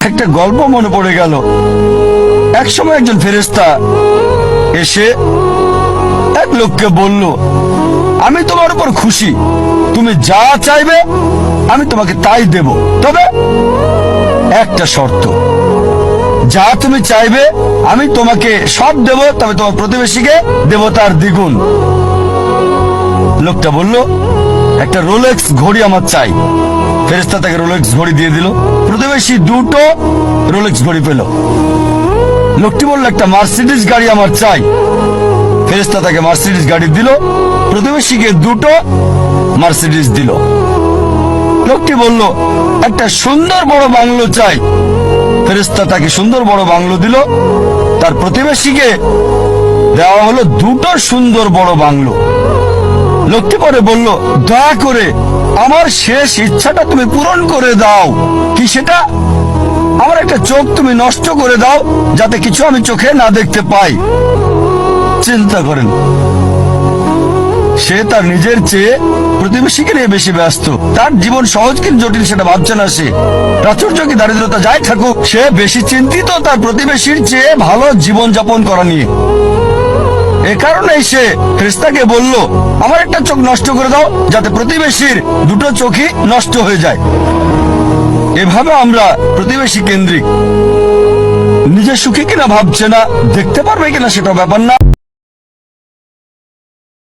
একটা গল্প মনে পড়ে গেল। একসময় একজন ফেরেশতা এসে এক লোককে বলল, আমি তোমার উপর খুশি, তুমি যা চাইবে আমি তোমাকে তাই দেব, তবে একটা শর্ত, যা তুমি চাইবে আমি তোমাকে সব দেব, তবে তোমার প্রতিবেশীকে দেব তার দ্বিগুণ। লোকটা বলল, একটা রোলেক্স ঘড়ি আমার চাই। ফেরেশতা তাকে রোলেক্স ঘড়ি দিয়ে দিল। প্রতিবেশী দুটো রোলেক্স ঘড়ি পেল। লোকটি বলল, একটা মার্সিডিজ গাড়ি আমার চাই। ফেরেশতা তাকে মার্সিডিজ গাড়ি দিল। প্রতিবেশীকে দুটো মার্সিডিজ দিল। লোকটি বলল, একটা সুন্দর বড় বাংলো চাই। ফেরেশতা তাকে সুন্দর বড় বাংলো দিল। তার প্রতিবেশীকে দেওয়া হলো দুটো সুন্দর বড় বাংলো। লোকটি পরে বলল, দয়া করে আমার শেষ ইচ্ছাটা তুমি পূরণ করে দাও। কি সেটা? আমার একটা চোখ তুমি নষ্ট করে দাও, যাতে কিছু আমি চোখে না দেখতে পাই। চিন্তা করেন, সে তার নিজের চেয়ে প্রতিবেশীকে নিয়ে বেশি ব্যস্ত। তার জীবন সহজ কিন্তু জটিল সেটা ভাবছে না সে। প্রাচুর্য কি দারিদ্রতা যাই থাকুক, সে বেশি চিন্তিত তার প্রতিবেশীর চেয়ে ভালো জীবন যাপন করা নিয়ে। এ কারণেই সে ফেরেশতাকে বলল, আমার একটা চোখ নষ্ট করে দাও, যাতে প্রতিবেশীর দুটো চোখই নষ্ট হয়ে যায়। এভাবে আমরা প্রতিবেশী কেন্দ্রিক। নিজে সুখী কিনা ভাবছে না, দেখতে পারবে কিনা সেটা ব্যাপার না।